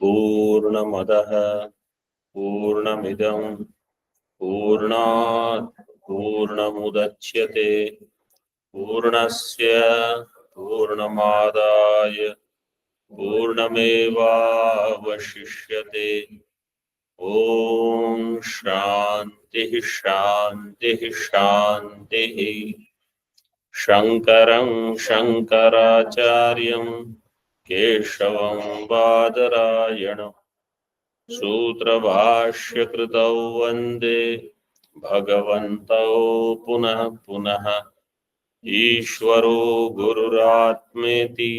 पूर्णमदः पूर्णमिदं पूर्णात् पूर्णमुदच्यते पूर्णस्य पूर्णमादाय पूर्णमेवावशिष्यते। ॐ शान्तिः शान्तिः शान्तिः। शङ्करं शङ्कराचार्यं केशवं बादरायणं सूत्रभाष्यकृतौ वन्दे भगवन्तौ पुनः पुनः। ईश्वरो गुरुरात्मेति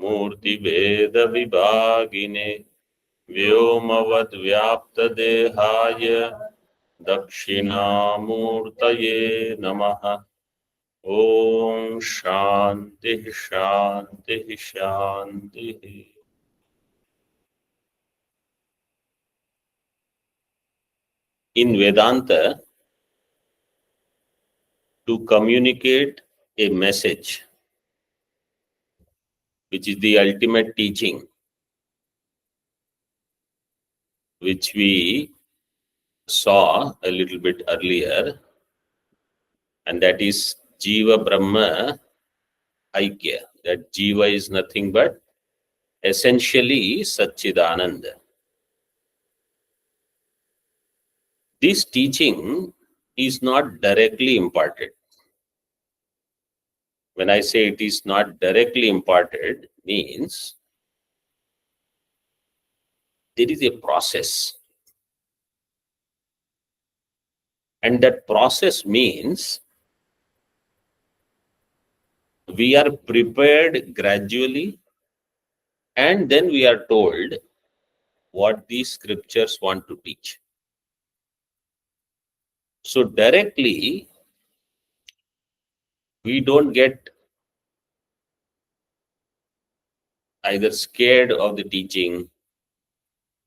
मूर्तिभेदविभागिने व्योमवद्व्याप्तदेहाय दक्षिणामूर्तये नमः। ॐ शान्तिः शान्तिः शान्तिः। In Vedanta, to communicate a message, which is the ultimate teaching, which we saw a little bit earlier, and that is Jiva Brahma Aikya. That Jiva is nothing but essentially Satchidananda. This teaching is not directly imparted. When I say it is not directly imparted, means there is a process. And that process means we are prepared gradually, and then we are told what these scriptures want to teach. So directly, we don't get either scared of the teaching,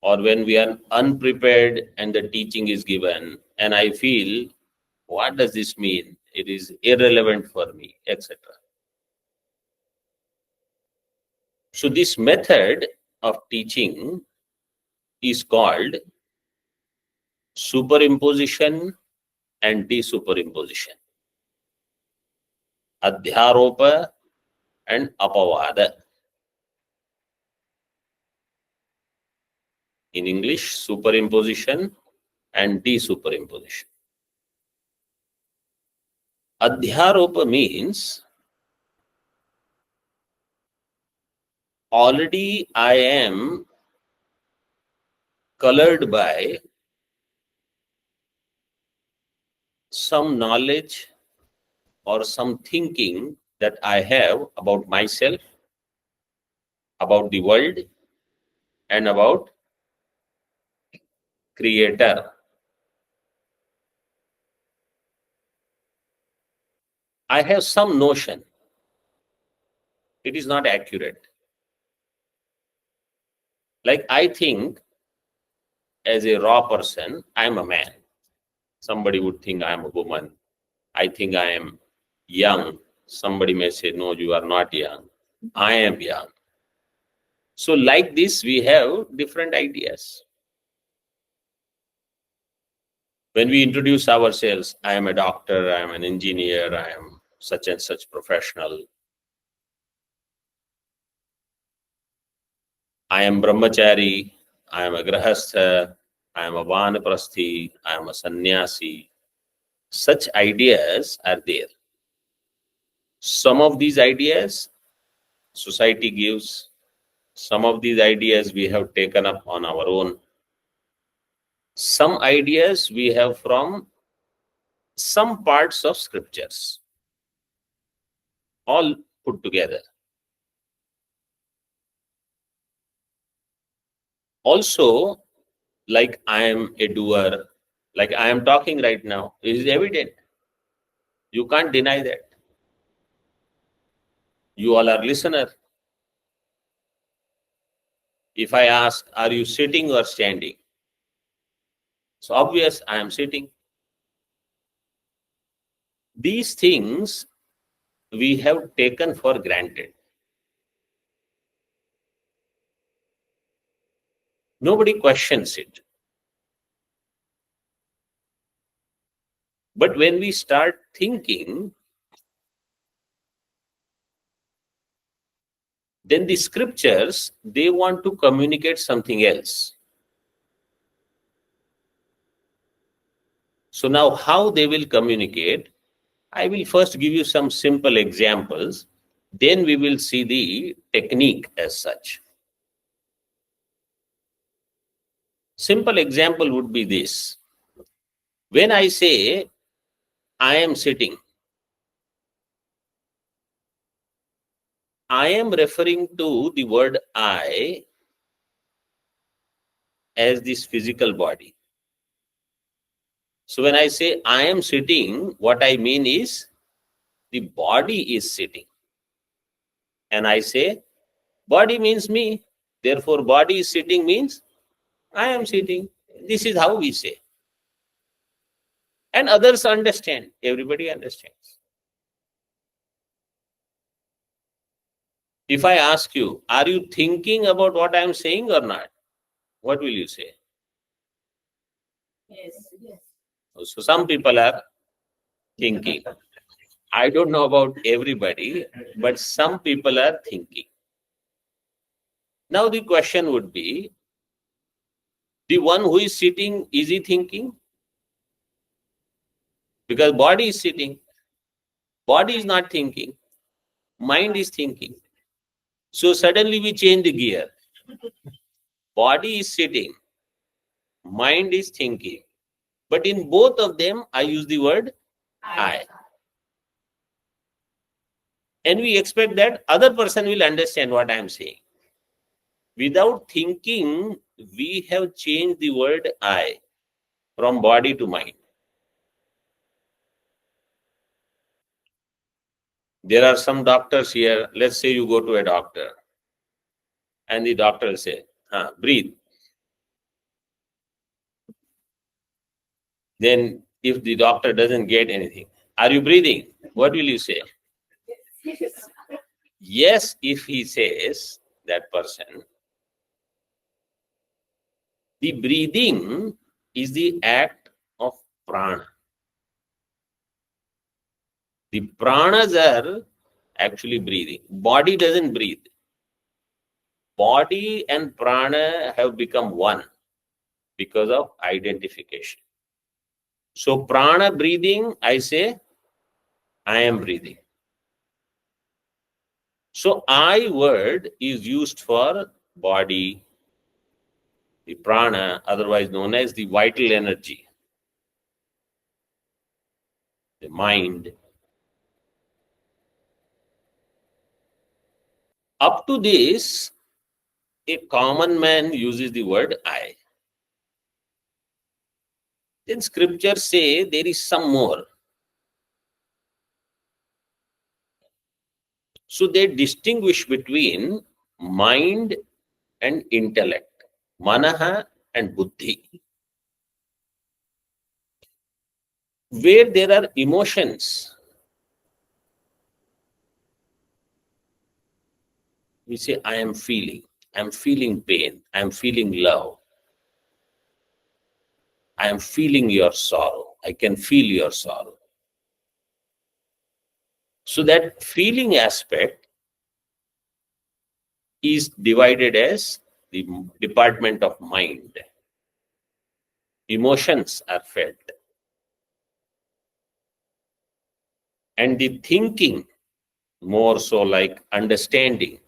or when we are unprepared and the teaching is given, and I feel, what does this mean? It is irrelevant for me, etc. So this method of teaching is called superimposition and de-superimposition, adhyaropa and apavada. In English, superimposition and de-superimposition. Adhyaropa means already I am colored by some knowledge or some thinking that I have about myself, about the world, and about Creator. I have some notion. It is not accurate. Like I think as a raw person, I am a man. Somebody would think I am a woman. I think I am young. Somebody may say, no, you are not young. I am young. So like this, we have different ideas. When we introduce ourselves, I am a doctor, I am an engineer, I am such and such professional. I am brahmachari, I am a grahastha, I am a vanaprasthi, I am a sannyasi. Such ideas are there. Some of these ideas society gives, some of these ideas we have taken up on our own. Some ideas we have from some parts of scriptures, all put together. Also, like I am a doer, like I am talking right now, it is evident. You can't deny that. You all are listener. If I ask, are you sitting or standing? It's obvious I am sitting. These things we have taken for granted. Nobody questions it. But when we start thinking, then the scriptures, they want to communicate something else. So now how they will communicate, I will first give you some simple examples. Then we will see the technique as such. Simple example would be this. When I say, I am sitting, I am referring to the word I as this physical body. So when I say I am sitting, what I mean is the body is sitting. And I say, body means me. Therefore, body is sitting means I am sitting. This is how we say. And others understand. Everybody understands. If I ask you, are you thinking about what I am saying or not? What will you say? Yes. Yes. So some people are thinking. I don't know about everybody, but some people are thinking. Now the question would be, the one who is sitting, is he thinking? Because body is sitting. Body is not thinking. Mind is thinking. So suddenly we change the gear. Body is sitting. Mind is thinking. But in both of them, I use the word I. And we expect that other person will understand what I am saying. Without thinking, we have changed the word I from body to mind. There are some doctors here. Let's say you go to a doctor and the doctor will say, breathe. Then if the doctor doesn't get anything, are you breathing? What will you say? Yes. Yes, if he says, that person, the breathing is the act of prana. The pranas are actually breathing. Body doesn't breathe. Body and prana have become one because of identification. So prana breathing, I say, I am breathing. So I word is used for body, the prana, otherwise known as the vital energy, the mind. Up to this, a common man uses the word I. Then scriptures say there is some more. So they distinguish between mind and intellect, manaha and buddhi. Where there are emotions, we say, I'm feeling pain, I'm feeling love, I am feeling your sorrow, I can feel your sorrow. So that feeling aspect is divided as the department of mind. Emotions are felt. And the thinking, more so like understanding,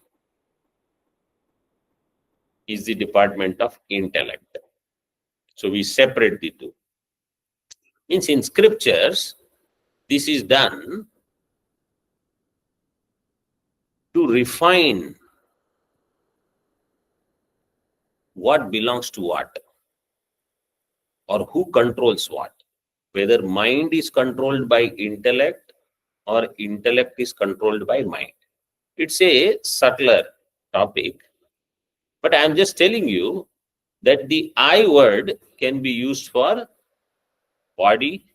is the department of intellect. So we separate the two. Means in scriptures, this is done to refine what belongs to what or who controls what. Whether mind is controlled by intellect or intellect is controlled by mind. It's a subtler topic, but I am just telling you that the I word can be used for body,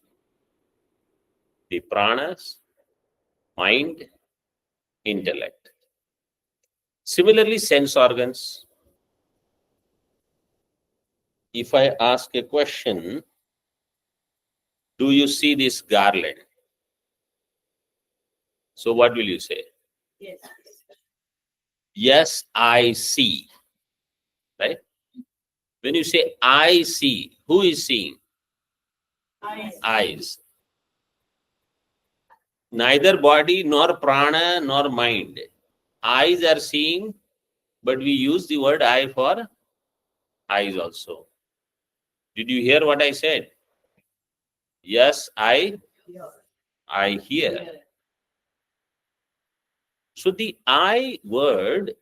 the pranas, mind, intellect. Similarly, sense organs. if I ask a question, do you see this garland? So what will you say? Yes. Yes, I see. Right? When you say I see, who is seeing? Eyes. Neither body nor prana nor mind. Eyes are seeing, but we use the word eye for eyes also. Did you hear what I said? Yes, I hear. So the I word,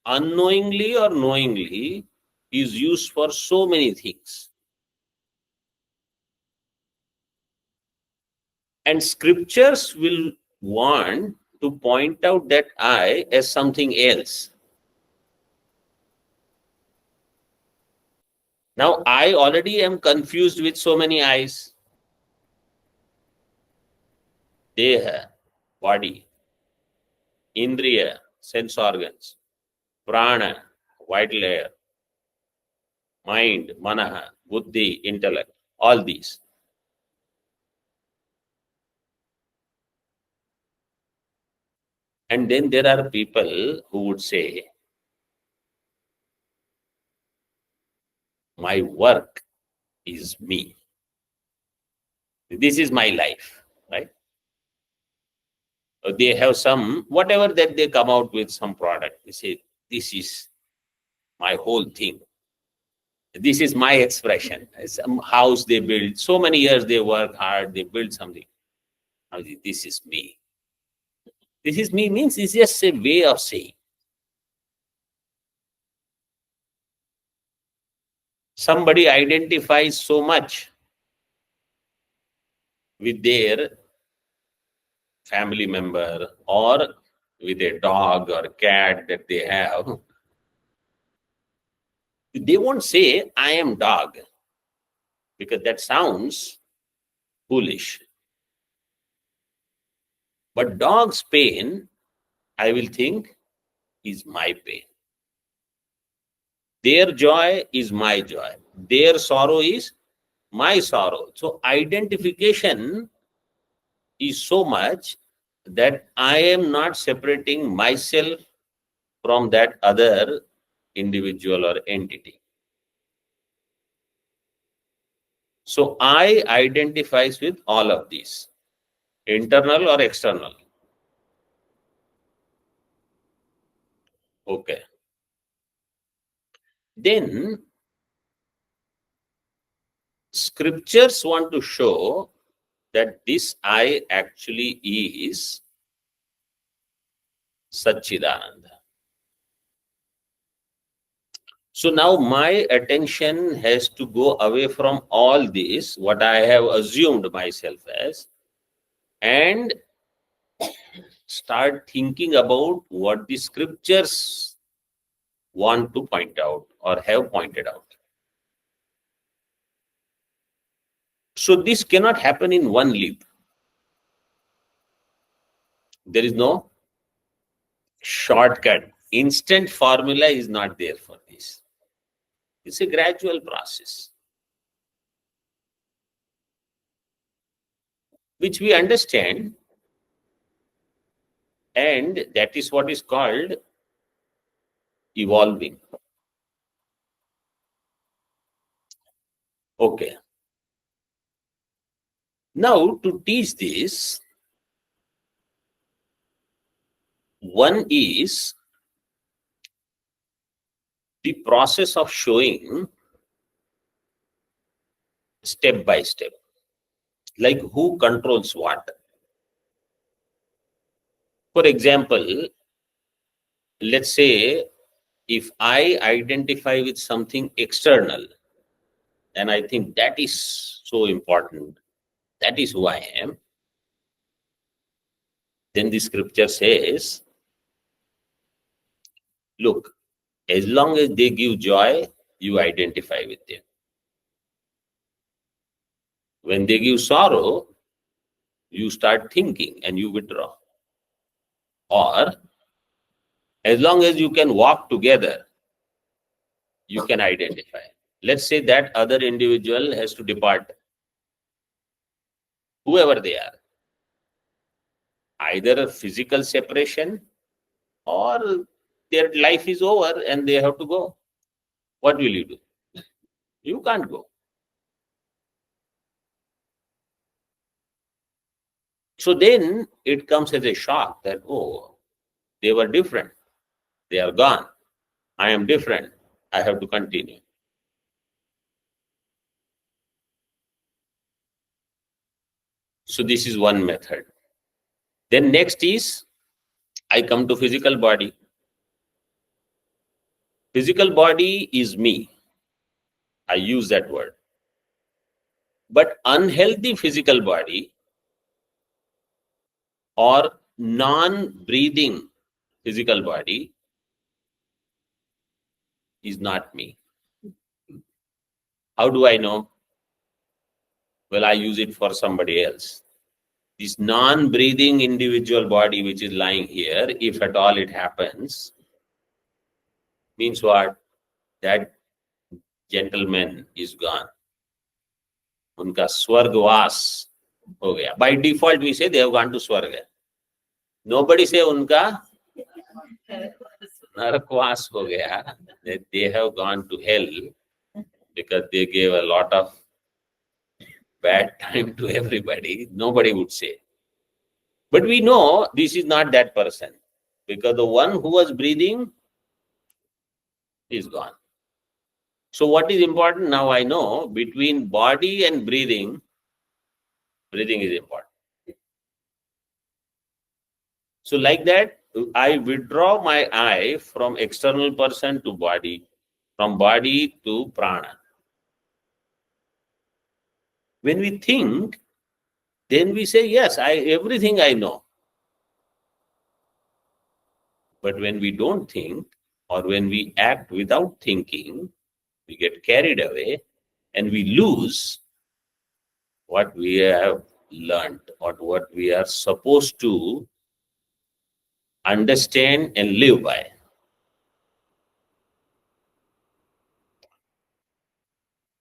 unknowingly or knowingly, is used for so many things. And scriptures will want to point out that I as something else. Now, I already am confused with so many eyes. Deha, body, indriya, sense organs, prana, vital air, mind, manaha, buddhi, intellect, all these. And then there are people who would say, my work is me. This is my life, right? They have some, whatever that they come out with, some product. They say, this is my whole thing. This is my expression. Some house they build, so many years they work hard, they build something. This is me. This is me means it's just a way of saying. Somebody identifies so much with their family member or with a dog or cat that they have. They won't say, I am dog, because that sounds foolish. But dog's pain, I will think, is my pain. Their joy is my joy. Their sorrow is my sorrow. So identification is so much that I am not separating myself from that other individual or entity. So I identifies with all of these, internal or external. Okay. Then scriptures want to show that this I actually is Satchidananda. So now my attention has to go away from all this, what I have assumed myself as, and start thinking about what the scriptures want to point out or have pointed out. So this cannot happen in one leap. There is no shortcut. Instant formula is not there for this. It's a gradual process, which we understand, and that is what is called evolving. Okay. Now, to teach this, one is the process of showing step by step, like who controls what. For example, let's say if I identify with something external, and I think that is so important, that is who I am, then the scripture says, look, as long as they give joy, you identify with them. When they give sorrow, you start thinking and you withdraw. Or as long as you can walk together, you can identify. Let's say that other individual has to depart, whoever they are, either a physical separation or their life is over and they have to go. What will you do? You can't go. So then it comes as a shock that, oh, they were different. They are gone. I am different. I have to continue. So this is one method. Then next is, I come to physical body. Physical body is me. I use that word. But unhealthy physical body or non-breathing physical body is not me. How do I know? Well, I use it for somebody else. This non-breathing individual body which is lying here, if at all it happens, means what? That gentleman is gone. Unka swargvas ho gaya. By default, we say they have gone to swarga. Nobody say unka narakvas ho gaya, that they have gone to hell because they gave a lot of bad time to everybody. Nobody would say. But we know this is not that person because the one who was breathing is gone. So what is important now? I know between body and breathing is important. So like that, I withdraw my eye from external person to body, from body to prana. When we think, then we say, yes, everything I know. But when we don't think, or when we act without thinking, we get carried away and we lose what we have learned or what we are supposed to understand and live by.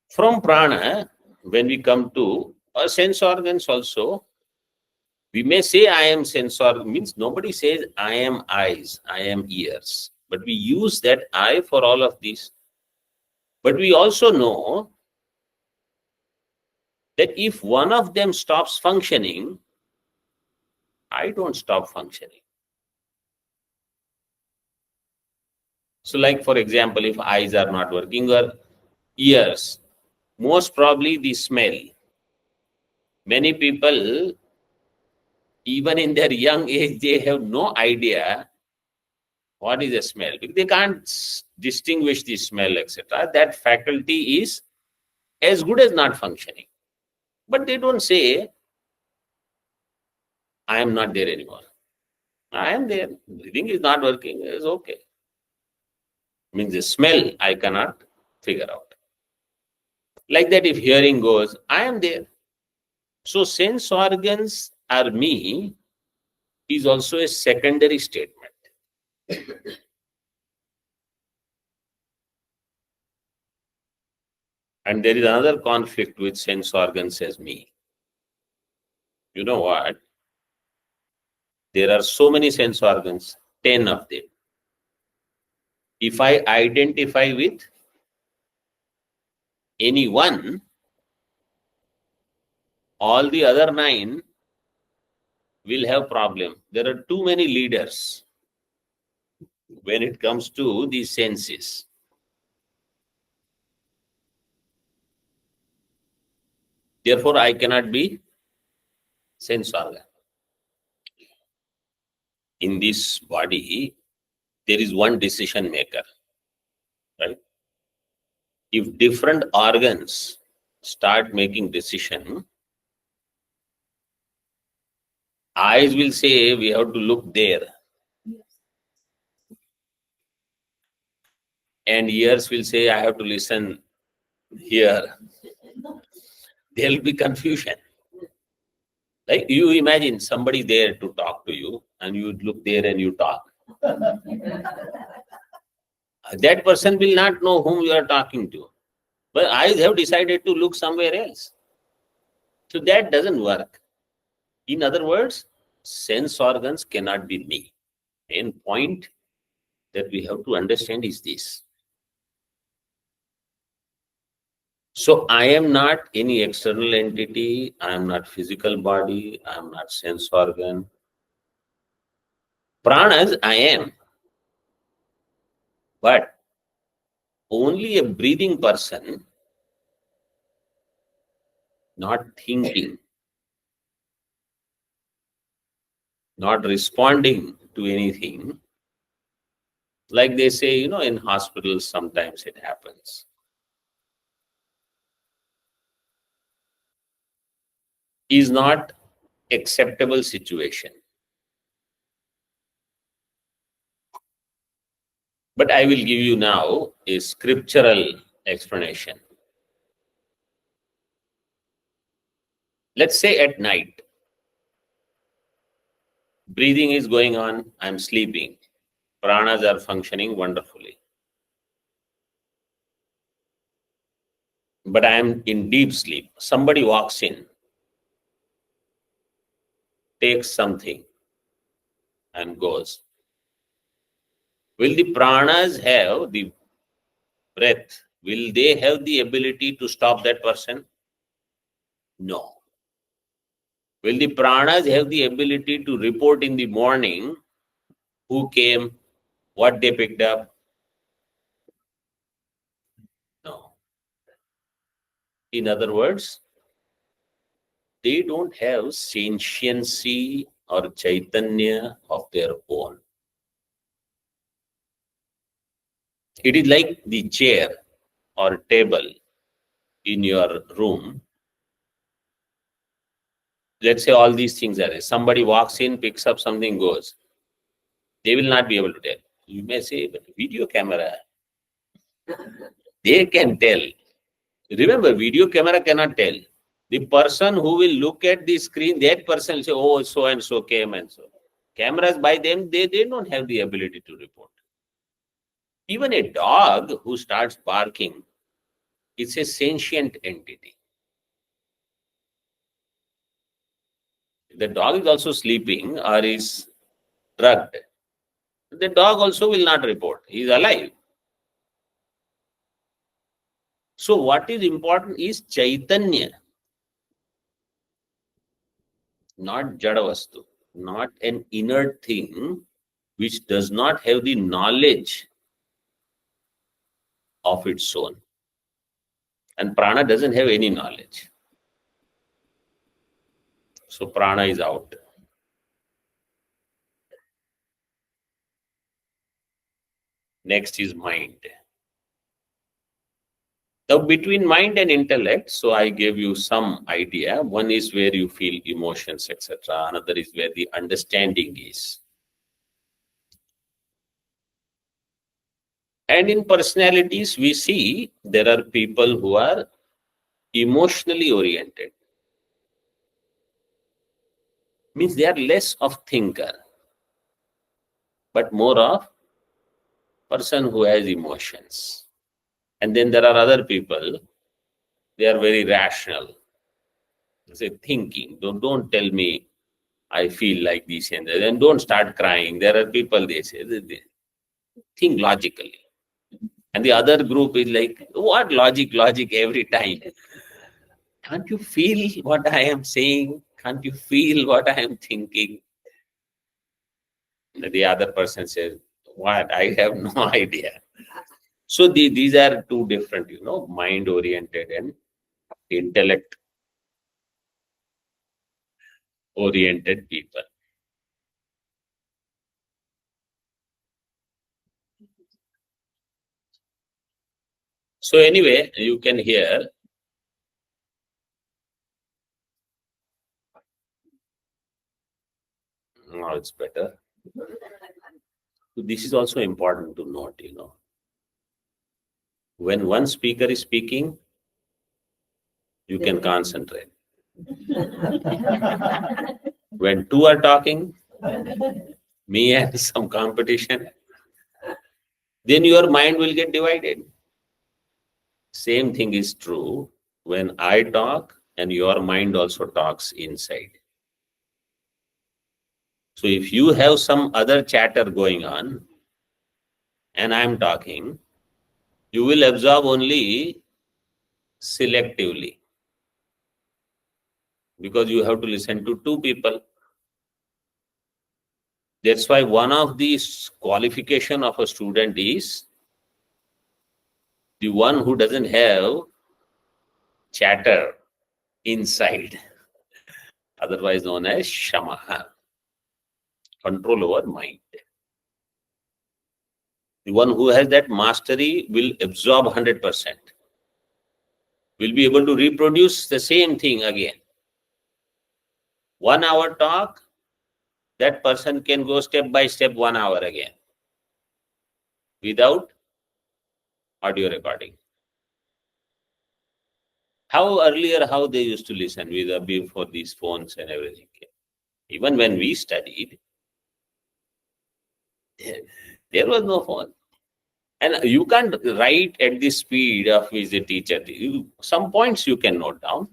From prana, when we come to our sense organs also, we may say I am sense organ, means nobody says I am eyes, I am ears. But we use that I for all of these. But we also know that if one of them stops functioning, I don't stop functioning. So like for example, if eyes are not working or ears, most probably the smell. Many people, even in their young age, they have no idea what is a smell. They can't distinguish the smell, etc. That faculty is as good as not functioning. But they don't say, I am not there anymore. I am there. Breathing is not working. It's okay. Means the smell I cannot figure out. Like that, if hearing goes, I am there. So sense organs are me is also a secondary statement. And there is another conflict with sense organs as me. You know what? There are so many sense organs, 10 of them. If I identify with any one, all the other 9 will have problem. There are too many leaders when it comes to these senses. Therefore, I cannot be sense organ. In this body, there is one decision maker, right? If different organs start making decision, eyes will say we have to look there, and ears will say I have to listen here. There will be confusion. Like you imagine somebody there to talk to you, and you look there and you talk. That person will not know whom you are talking to. But eyes have decided to look somewhere else. So that doesn't work. In other words, sense organs cannot be me. Main point that we have to understand is this. So I am not any external entity, I am not physical body, I am not sense organ. Pranas, I am. But only a breathing person, not thinking, not responding to anything, like they say, in hospitals, sometimes it happens. Is not acceptable situation. But I will give you now a scriptural explanation. Let's say at night, breathing is going on, I'm sleeping. Pranas are functioning wonderfully. But I am in deep sleep. Somebody walks in, takes something, and goes. Will the pranas have the breath? Will they have the ability to stop that person? No. Will the pranas have the ability to report in the morning who came, what they picked up? No. In other words, they don't have sentiency or chaitanya of their own. It is like the chair or table in your room. Let's say all these things are there. Somebody walks in, picks up something, goes. They will not be able to tell. You may say, but video camera, they can tell. Remember, video camera cannot tell. The person who will look at the screen, that person will say, oh, so and so came and so. Cameras by them, they don't have the ability to report. Even a dog who starts barking, it's a sentient entity. The dog is also sleeping or is drugged. The dog also will not report. He is alive. So what is important is chaitanya, not jadavastu, not an inert thing which does not have the knowledge of its own. And prana doesn't have any knowledge. So prana is out. Next is mind. Now between mind and intellect, so I gave you some idea. One is where you feel emotions, etc. Another is where the understanding is. And in personalities, we see there are people who are emotionally oriented. Means they are less of thinker, but more of person who has emotions. And then there are other people, they are very rational. They say thinking, don't tell me I feel like this and that, and don't start crying. There are people, they say, they think logically. And the other group is like, what logic every time? Can't you feel what I am saying? Can't you feel what I am thinking? The other person says, what? I have no idea. So these are two different, mind-oriented and intellect-oriented people. So anyway, you can hear. Now it's better. This is also important to note, When one speaker is speaking, you can concentrate. When two are talking, me and some competition, then your mind will get divided. Same thing is true when I talk and your mind also talks inside. So if you have some other chatter going on and I'm talking, you will absorb only selectively because you have to listen to two people. That's why one of these qualification of a student is the one who doesn't have chatter inside, otherwise known as shamaha, control over mind. The one who has that mastery will absorb 100%, will be able to reproduce the same thing again. 1 hour talk, that person can go step by step 1 hour again without audio recording. How earlier, how they used to listen with before these phones and everything came. Even when we studied, there was no phone. And you can't write at the speed of which the teacher did. Some points you can note down,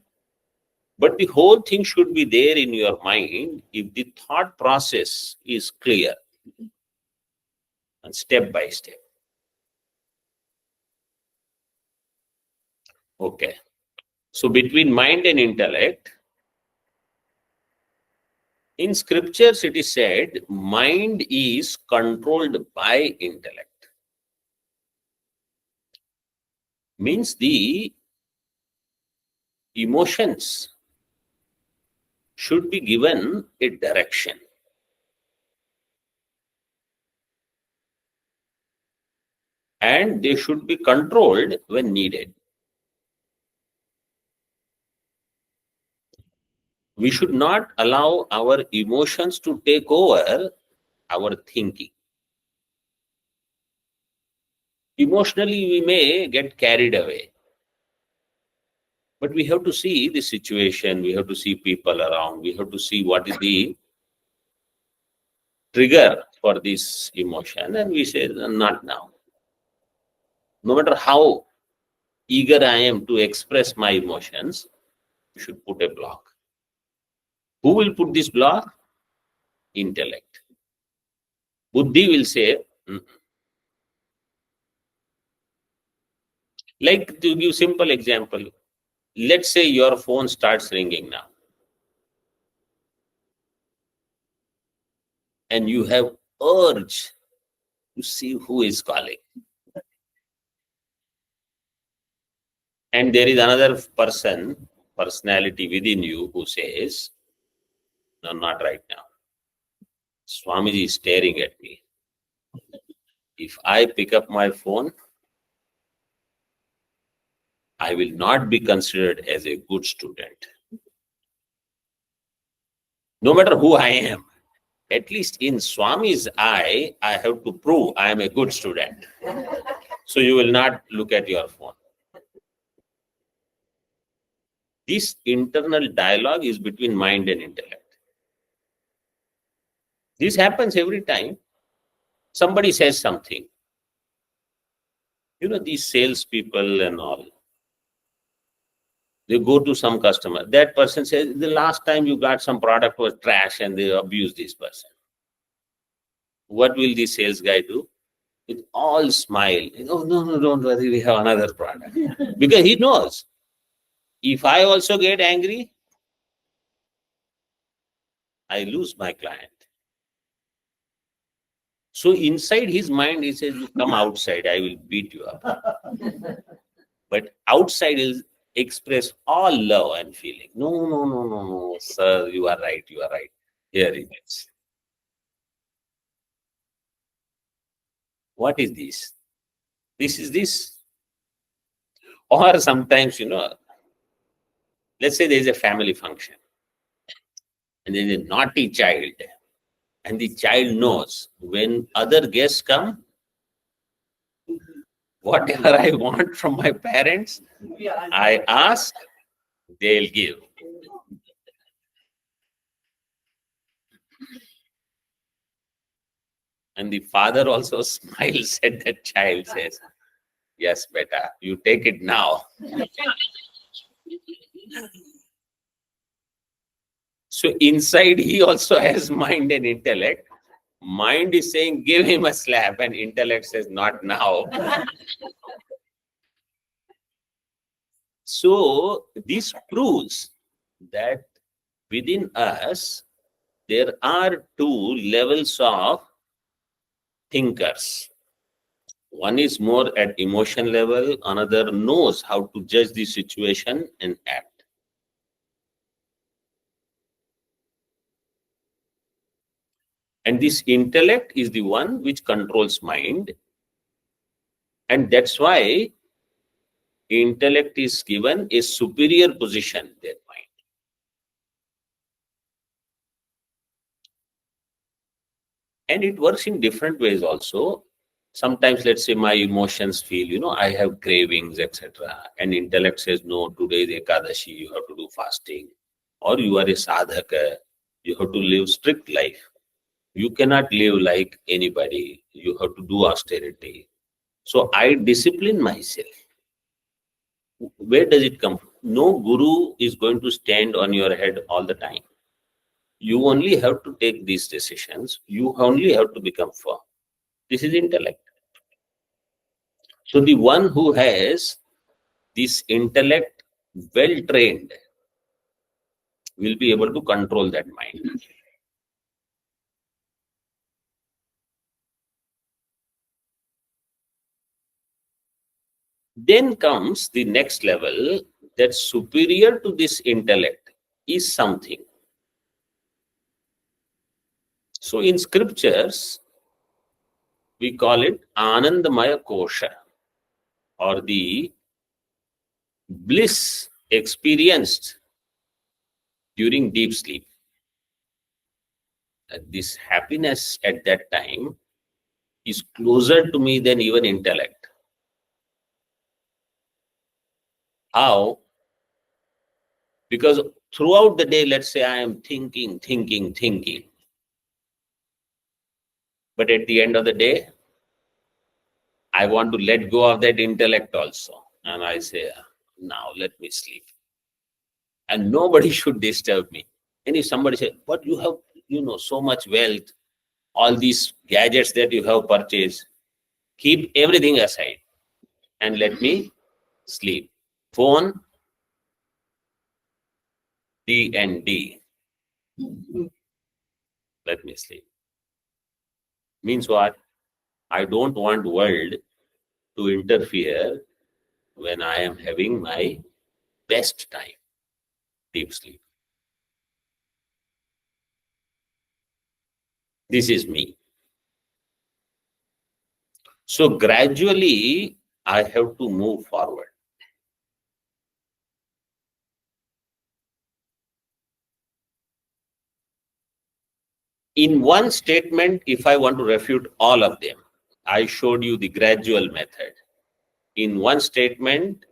but the whole thing should be there in your mind if the thought process is clear and step by step. Okay. So between mind and intellect, in scriptures it is said, mind is controlled by intellect. Means the emotions should be given a direction. And they should be controlled when needed. We should not allow our emotions to take over our thinking. Emotionally, we may get carried away. But we have to see the situation, we have to see people around, we have to see what is the trigger for this emotion, and we say, not now. No matter how eager I am to express my emotions, we should put a block. Who will put this block? Intellect. Buddhi will say, "Mm." Like, to give simple example, let's say your phone starts ringing now, and you have urge to see who is calling. And there is another personality within you who says, no, not right now. Swamiji is staring at me. If I pick up my phone, I will not be considered as a good student. No matter who I am, at least in Swami's eye, I have to prove I am a good student. So you will not look at your phone. This internal dialogue is between mind and intellect. This happens every time somebody says something. You know, these salespeople and all, they go to some customer. That person says, the last time you got some product was trash, and they abuse this person. What will the sales guy do? With all smile. Oh, no, no, don't worry, we have another product. Because he knows, if I also get angry, I lose my client. So inside his mind, he says, you come outside, I will beat you up. But outside is express all love and feeling. No, no, no, no, no, sir, you are right, you are right. Here it is. What is this? This is this. Or sometimes, let's say there is a family function and there is a naughty child, and the child knows when other guests come, whatever I want from my parents, I ask, they'll give. And the father also smiles at that child, says, Yes, beta, you take it now. So inside he also has mind and intellect. Mind is saying, give him a slap, and intellect says, not now. So this proves that within us, there are two levels of thinkers. One is more at emotion level, another knows how to judge the situation and act. And this intellect is the one which controls mind. And that's why intellect is given a superior position than mind. And it works in different ways also. Sometimes, let's say, my emotions feel, I have cravings, etc. And intellect says, no, today is Ekadashi, you have to do fasting. Or you are a sadhaka, you have to live strict life. You cannot live like anybody. You have to do austerity. So I discipline myself. Where does it come from? No guru is going to stand on your head all the time. You only have to take these decisions. You only have to become firm. This is intellect. So the one who has this intellect well trained will be able to control that mind. Then comes the next level, that superior to this intellect is something. So in scriptures, we call it Anandamaya Kosha, or the bliss experienced during deep sleep. This happiness at that time is closer to me than even intellect. How? Because throughout the day, let's say I am thinking. But at the end of the day, I want to let go of that intellect also. And I say, now let me sleep. And nobody should disturb me. And if somebody says, but you have, so much wealth, all these gadgets that you have purchased, keep everything aside and let me sleep. Phone, D and D. Let me sleep. Means what? I don't want world to interfere when I am having my best time, deep sleep. This is me. So gradually, I have to move forward. In one statement, if I want to refute all of them, I showed you the gradual method. In one statement,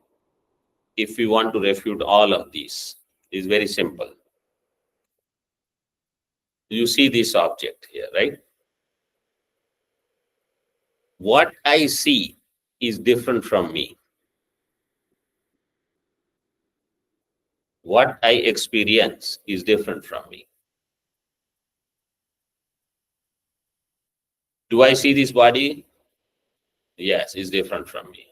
if we want to refute all of these, is very simple. You see this object here, right? What I see is different from me. What I experience is different from me. Do I see this body? Yes, it's different from me.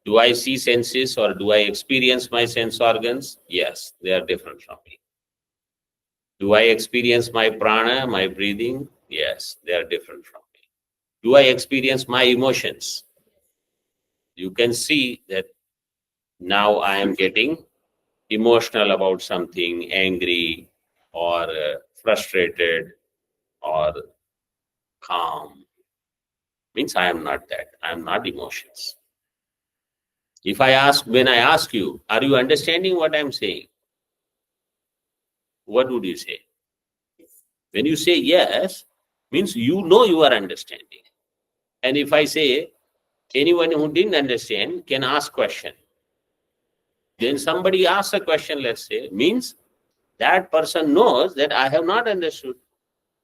Do I see senses or do I experience my sense organs? Yes, they are different from me. Do I experience my prana, my breathing? Yes, they are different from me. Do I experience my emotions? You can see that now I am getting emotional about something, angry or frustrated or calm. Means I am not that. I am not emotions. If when I ask you, are you understanding what I'm saying? What would you say? When you say yes, means you know you are understanding. And if I say anyone who didn't understand can ask question, then somebody asks a question, let's say, means that person knows that I have not understood.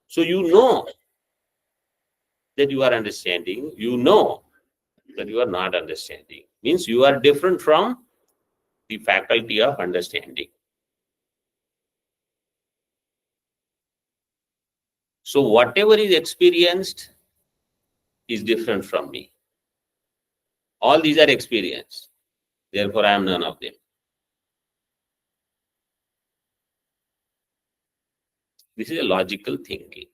So you know that you are understanding, you know That you are not understanding. Means you are different from the faculty of understanding. So whatever is experienced is different from me. All these are experienced. Therefore, I am none of them. This is a logical thinking.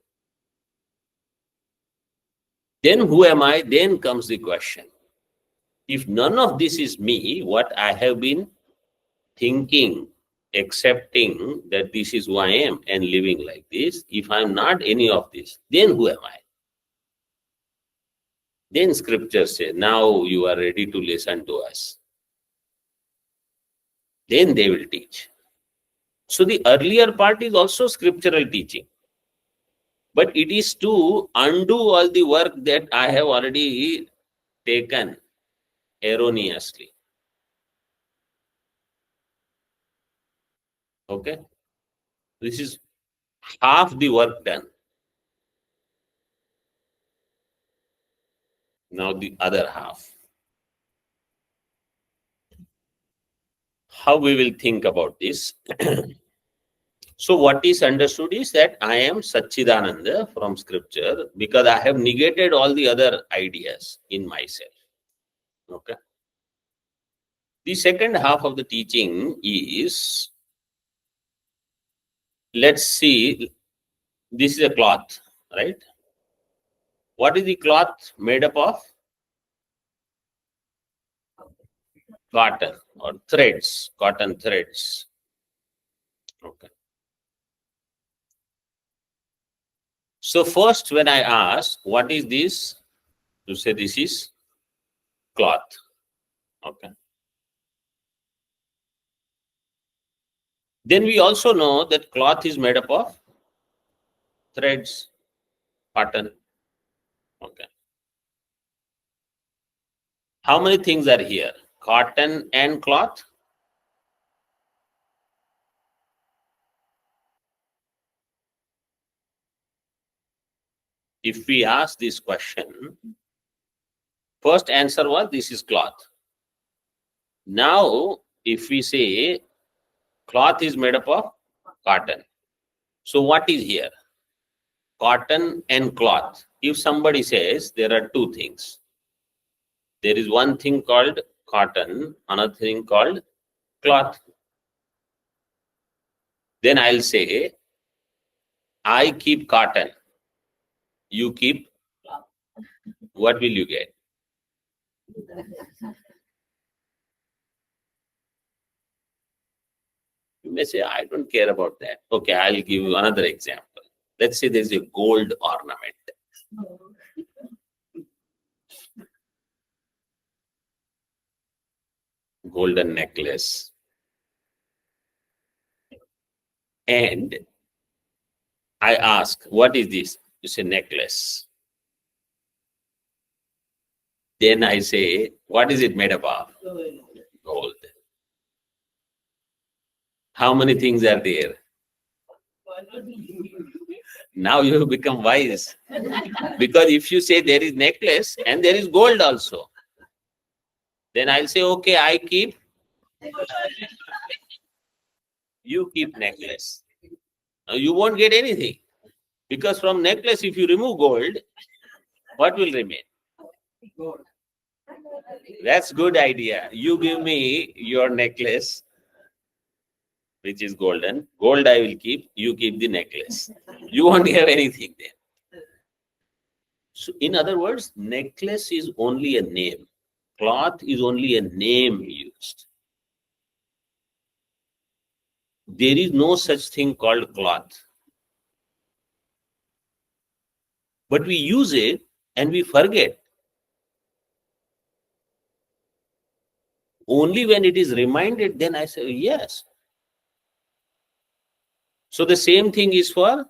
Then who am I? Then comes the question. If none of this is me, what I have been thinking, accepting that this is who I am and living like this, if I am not any of this, then who am I? Then scripture says, now you are ready to listen to us. Then they will teach. So the earlier part is also scriptural teaching. But it is to undo all the work that I have already taken erroneously. Okay? This is half the work done. Now the other half. How we will think about this? So what is understood is that I am Satchidananda from scripture because I have negated all the other ideas in myself. Okay. The second half of the teaching is, let's see, this is a cloth, right? What is the cloth made up of? Cotton or threads, cotton threads. Okay. So first when I ask, what is this? You say this is cloth. Okay. Then we also know that cloth is made up of threads, cotton. Okay. How many things are here? Cotton and cloth? If we ask this question, first answer was this is cloth. Now, if we say cloth is made up of cotton. So what is here? Cotton and cloth. If somebody says there are two things, there is one thing called cotton, another thing called cloth. Then I'll say, I keep cotton, you keep, what will you get? You may say, I don't care about that. Okay, I'll give you another example. Let's say there's a gold ornament. Golden necklace. And I ask, what is this? You say necklace. Then I say, what is it made up of? Gold. How many things are there? Now you have become wise. Because if you say there is necklace and there is gold also, then I'll say, okay, I keep, you keep necklace. Now you won't get anything. Because from necklace, if you remove gold, what will remain? That's good idea. You give me your necklace, which is golden. Gold I will keep, you keep the necklace. You won't have anything there. So in other words, necklace is only a name. Cloth is only a name used. There is no such thing called cloth. But we use it and we forget. Only when it is reminded, then I say, yes. So the same thing is for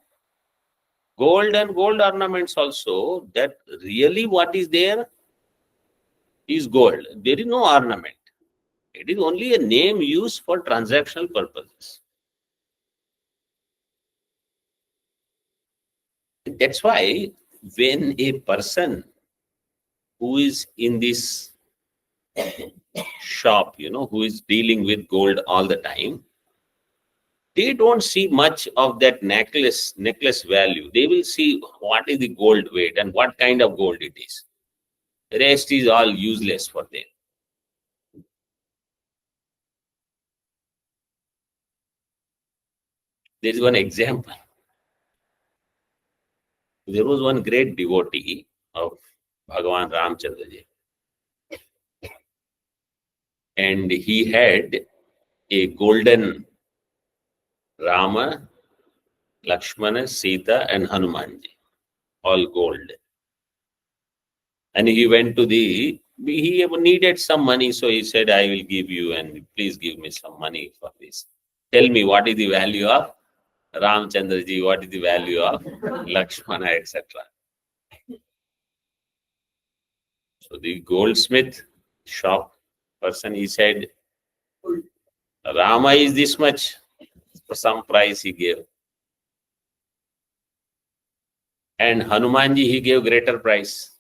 gold and gold ornaments also, that really what is there is gold. There is no ornament. It is only a name used for transactional purposes. That's why when a person who is in this shop, who is dealing with gold all the time, they don't see much of that necklace value. They will see what is the gold weight and what kind of gold it is. The rest is all useless for them. There is one example. There was one great devotee of Bhagavan Ramchandraji, and he had a golden Rama, Lakshmana, Sita, and Hanumanji, all gold. And he went to he needed some money, so he said, I will give you, and please give me some money for this. Tell me, what is the value of Ramchandraji, what is the value of Lakshmana, etc. So the goldsmith shop person, he said, Rama is this much, for some price he gave. And Hanumanji, he gave greater price,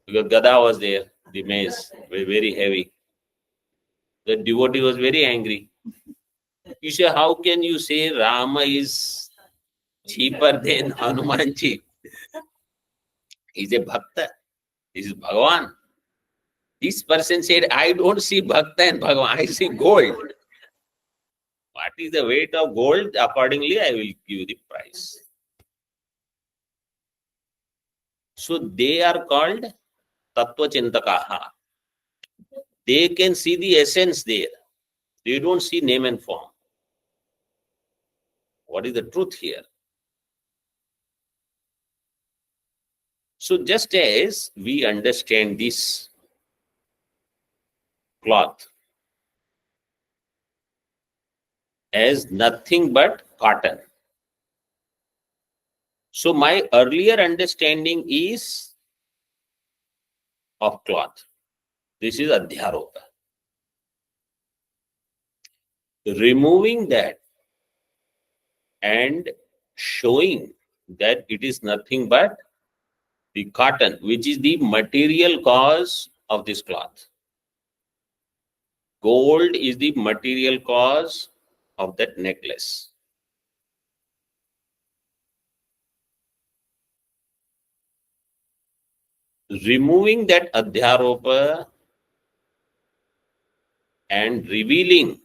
because Gada was there, the mace, very heavy. The devotee was very angry. You say, how can you say Rama is cheaper than Hanumanji? He's a Bhakta. This is Bhagavan. This person said, I don't see Bhakta and Bhagavan, I see gold. What is the weight of gold? Accordingly, I will give you the price. So they are called Tattva Chintakaha. They can see the essence there. They don't see name and form. What is the truth here? So just as we understand this cloth as nothing but cotton. So my earlier understanding is of cloth. This is Adhyaropa. Removing that and showing that it is nothing but the cotton, which is the material cause of this cloth. Gold is the material cause of that necklace. Removing that Adhyaropa and revealing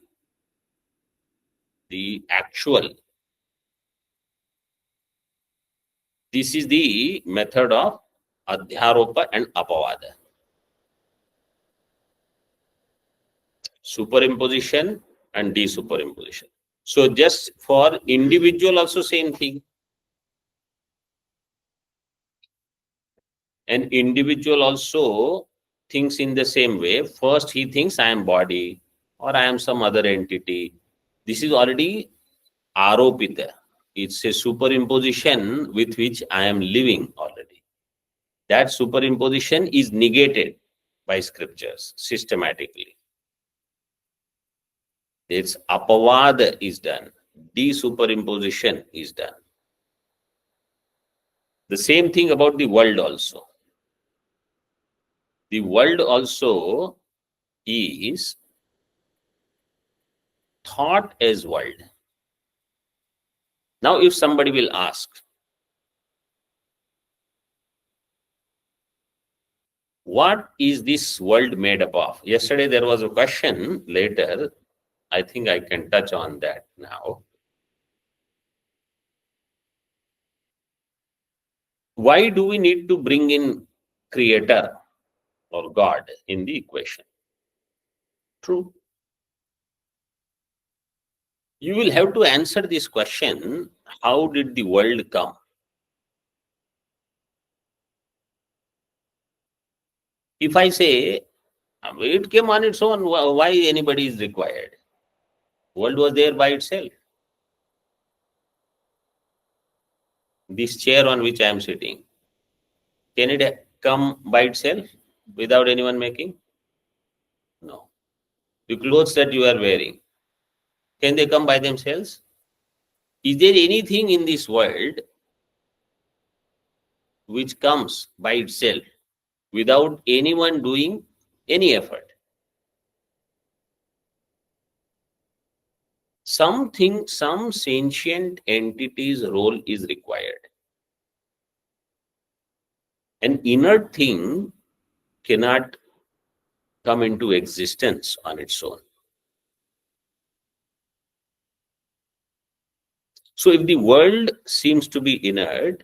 the actual. This is the method of Adhyaropa and Apavada. Superimposition and De-superimposition. So just for individual also same thing. An individual also thinks in the same way. First he thinks I am body or I am some other entity. This is already aropita. It's a superimposition with which I am living already. That superimposition is negated by scriptures systematically. Its apavada is done. De-superimposition is done. The same thing about the world also. The world also is thought as world. Now, if somebody will ask, what is this world made up of? Yesterday there was a question, later I think I can touch on that now. Why do we need to bring in Creator or God in the equation? True. You will have to answer this question, how did the world come? If I say, it came on its own, why anybody is required? World was there by itself. This chair on which I am sitting, can it come by itself without anyone making? No. The clothes that you are wearing, can they come by themselves? Is there anything in this world which comes by itself? without anyone doing any effort. Some sentient entity's role is required. An inert thing cannot come into existence on its own. So if the world seems to be inert,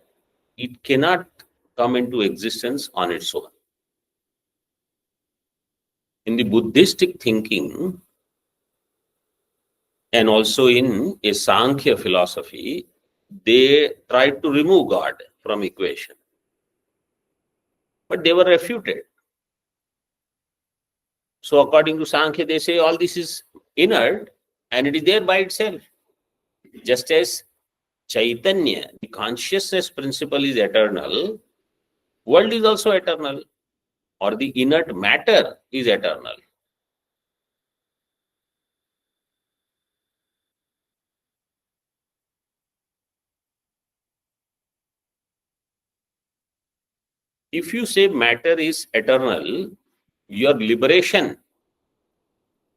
it cannot come into existence on its own. In the Buddhistic thinking, and also in a Sankhya philosophy, they tried to remove God from equation. But they were refuted. So according to Sankhya, they say all this is inert and it is there by itself. Just as Chaitanya, the consciousness principle, is eternal, world is also eternal, or the inert matter is eternal. If you say matter is eternal, your liberation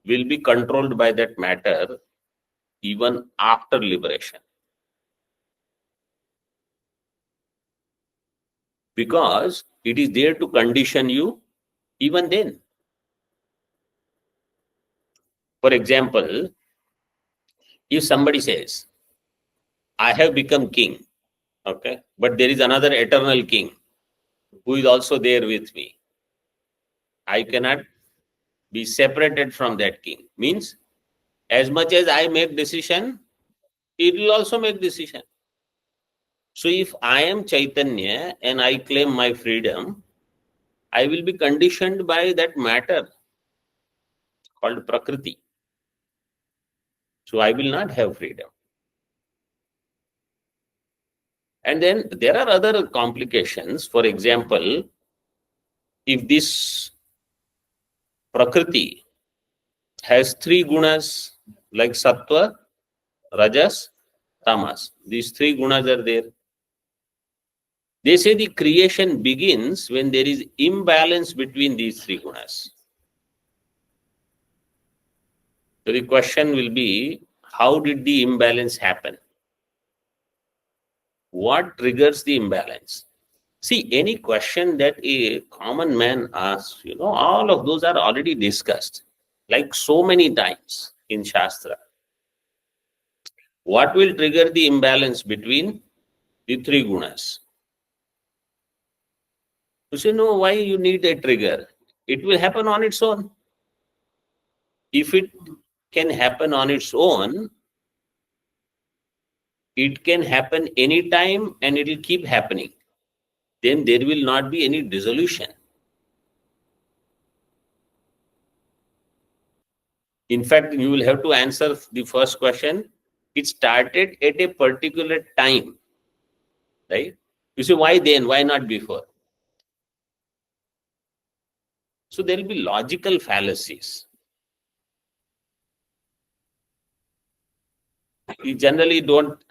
will be controlled by that matter even after liberation. Because it is there to condition you even then. For example, if somebody says, I have become king, okay, but there is another eternal king who is also there with me, I cannot be separated from that king. Means, as much as I make decision, it will also make decision. So if I am Chaitanya and I claim my freedom, I will be conditioned by that matter called Prakriti. So I will not have freedom. And then there are other complications. For example, if this Prakriti has three gunas like Sattva, Rajas, Tamas. These three gunas are there. They say the creation begins when there is imbalance between these three gunas. So the question will be, how did the imbalance happen? What triggers the imbalance? See, any question that a common man asks, all of those are already discussed, like so many times in Shastra. What will trigger the imbalance between the three gunas? You say, no, why you need a trigger? It will happen on its own. If it can happen on its own, it can happen anytime and it will keep happening. Then there will not be any dissolution. In fact, you will have to answer the first question. It started at a particular time, right? You say, why then? Why not before? So there will be logical fallacies. We generally don't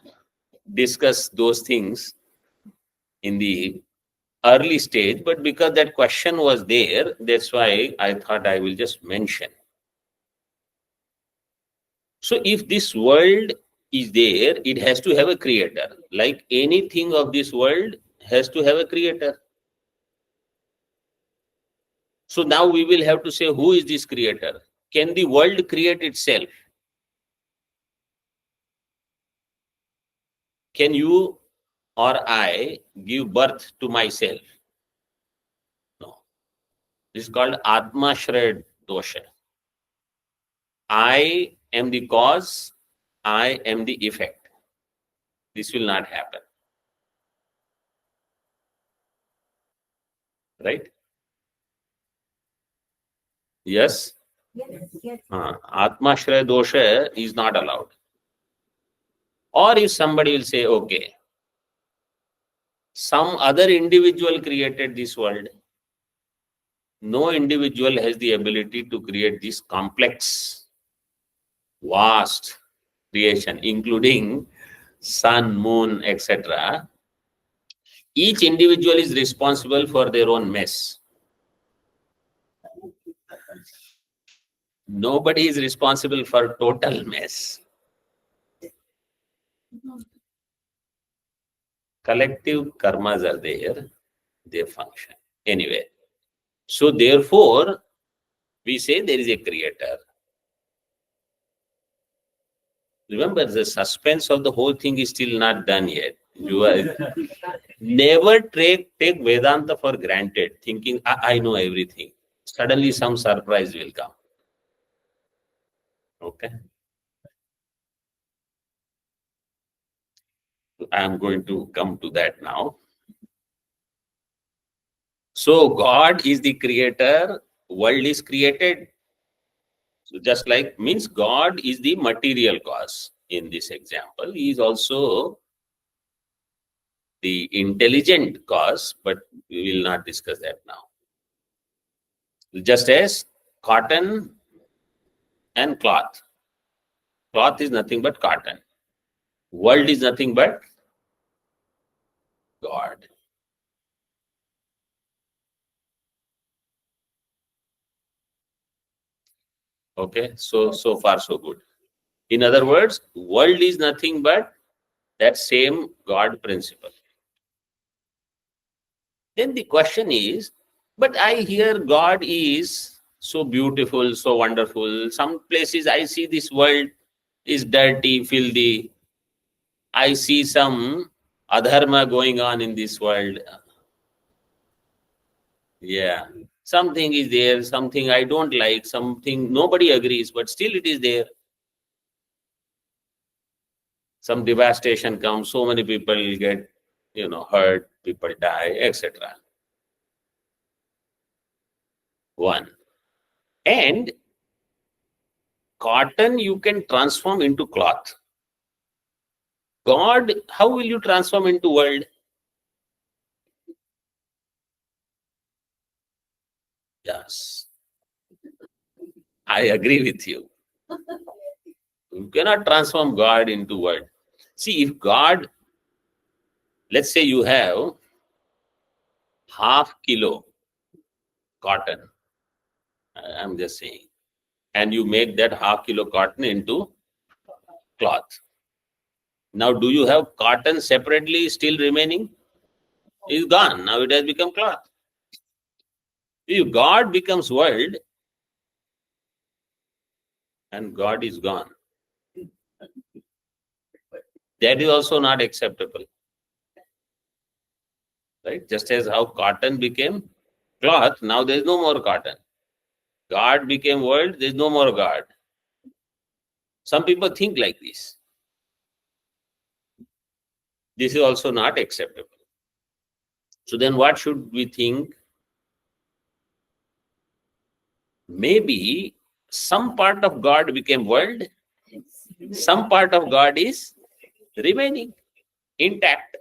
discuss those things in the early stage, but because that question was there, that's why I thought I will just mention. So if this world is there, it has to have a creator. Like anything of this world has to have a creator. So now we will have to say, who is this creator? Can the world create itself? Can you or I give birth to myself? No. This is called Atmashraya dosha. I am the cause, I am the effect. This will not happen. Right? Yes? Yes. Atmashraya dosha is not allowed. Or if somebody will say, okay, some other individual created this world. No individual has the ability to create this complex, vast creation, including sun, moon, etc. Each individual is responsible for their own mess. Nobody is responsible for total mess. Collective karmas are there, they function. Anyway, so therefore, we say there is a creator. Remember, the suspense of the whole thing is still not done yet. You are never take Vedanta for granted, thinking, I know everything. Suddenly some surprise will come. Okay? I am going to come to that now. So God is the creator, world is created. So just like means God is the material cause in this example. He is also the intelligent cause, but we will not discuss that now. Just as cotton and cloth. Cloth is nothing but cotton. World is nothing but God. Okay, so far so good. In other words, world is nothing but that same God principle. Then the question is, but I hear God is so beautiful, so wonderful. Some places I see this world is dirty, filthy. I see some adharma going on in this world. Yeah. Something is there, something I don't like, something nobody agrees, but still it is there. Some devastation comes, so many people get, hurt, people die, etc. One. And cotton you can transform into cloth. God, how will you transform into world? Yes, I agree with you. You cannot transform God into world. See, if God, let's say you have half kilo cotton, I'm just saying, and you make that half kilo cotton into cloth. Now, do you have cotton separately still remaining? It's gone. Now it has become cloth. If God becomes world and God is gone, that is also not acceptable. Right? Just as how cotton became cloth, now there is no more cotton. God became world, there is no more God. Some people think like this. This is also not acceptable. So then what should we think? Maybe some part of God became world, some part of God is remaining intact.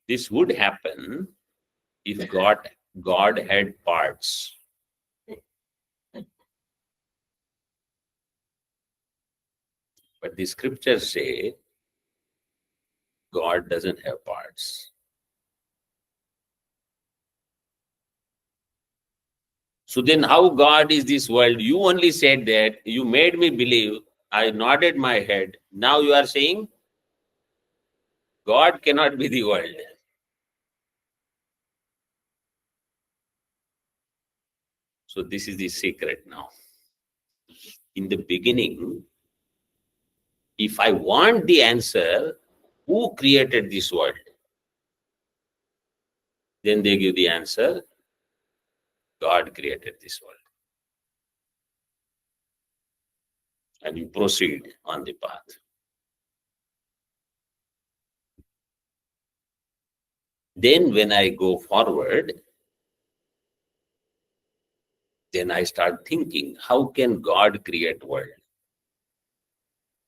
This would happen if God had parts. But the scriptures say God doesn't have parts. So then how God is this world? You only said that, you made me believe, I nodded my head. Now you are saying God cannot be the world. So this is the secret now. In the beginning, if I want the answer, who created this world? Then they give the answer, God created this world. And you proceed on the path. Then when I go forward, then I start thinking, how can God create world?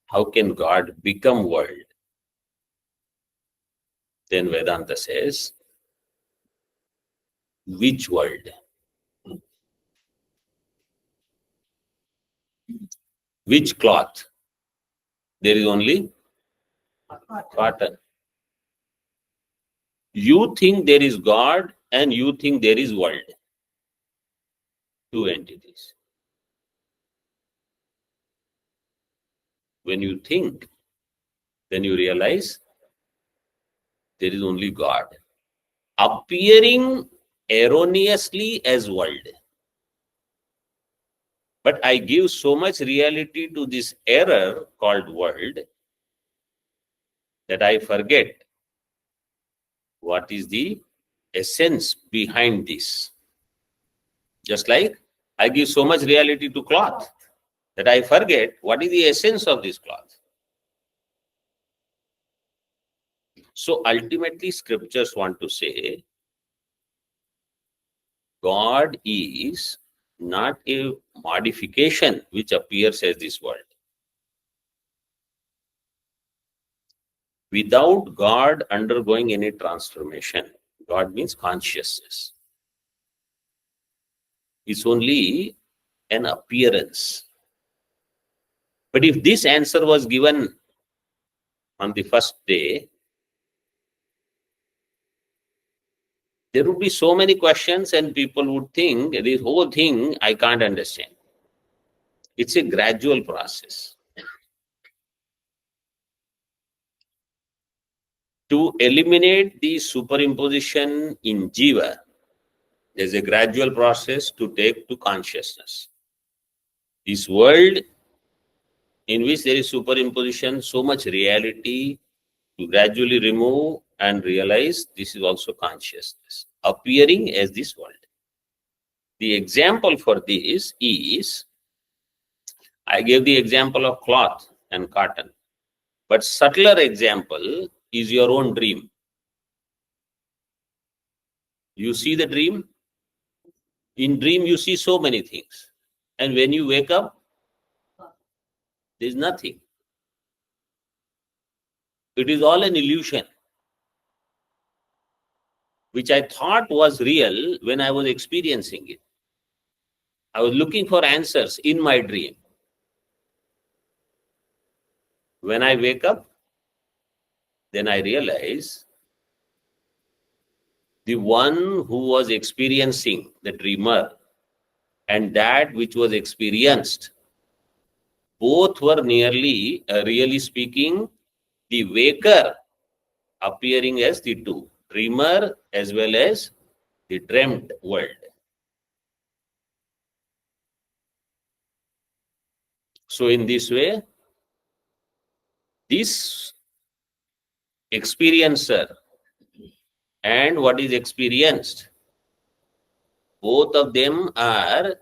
How can God become world? Then Vedanta says, which world? Which cloth? There is only cotton. You think there is God, and you think there is world. Two entities. When you think, then you realize there is only God, appearing erroneously as world. But I give so much reality to this error called world that I forget what is the essence behind this. Just like I give so much reality to cloth that I forget what is the essence of this cloth. So ultimately, scriptures want to say God is not a modification which appears as this world. Without God undergoing any transformation, God means consciousness. It's only an appearance. But if this answer was given on the first day, there would be so many questions and people would think this whole thing I can't understand. It's a gradual process. To eliminate the superimposition in jiva, there's a gradual process to take to consciousness. This world in which there is superimposition, so much reality, to gradually remove and realize this is also consciousness, appearing as this world. The example for this is, I gave the example of cloth and cotton, but subtler example is your own dream. You see the dream. In dream, you see so many things. And when you wake up, there is nothing. It is all an illusion, which I thought was real when I was experiencing it. I was looking for answers in my dream. When I wake up, then I realize the one who was experiencing, the dreamer, and that which was experienced, both were nearly, really speaking, the waker appearing as the two, dreamer as well as the dreamt world. So in this way, this experiencer and what is experienced, both of them are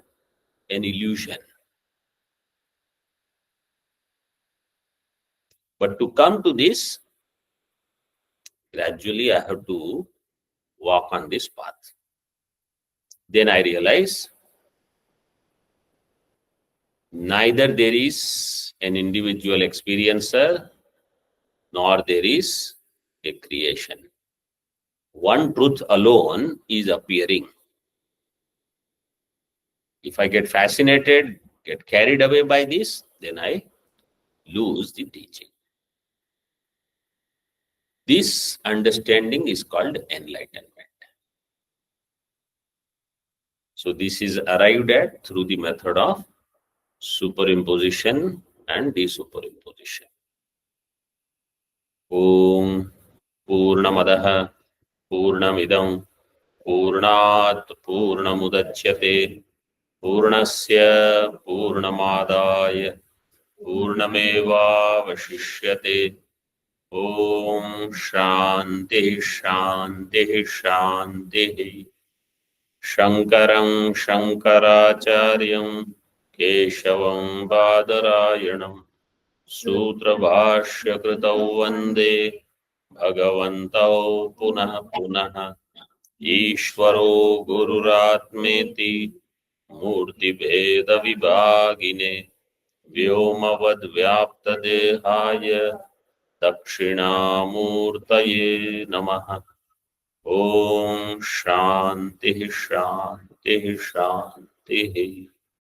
an illusion. But to come to this, gradually I have to walk on this path. Then I realize neither there is an individual experiencer nor there is a creation. One truth alone is appearing. If I get fascinated, get carried away by this, then I lose the teaching. This understanding is called enlightenment. So this is arrived at through the method of superimposition and de-superimposition. Om Purnamadaha Purnamidam Purnat Purnamudachyate Purnasya Purnamadaya Purnameva Vashishyate. Om Shanti Shanti Shanti. Shankaram Shankaracharyam Keshavam Badarayanam Sutrabhashya Kritau Vande Bhagavantau Punah Punah Ishvaro Gururatmeti Murti Bheda Vibhagine Vyomavad Vyapta Dehaya Dakshinamurtaye Namaha. Om Shanti Shanti Shanti.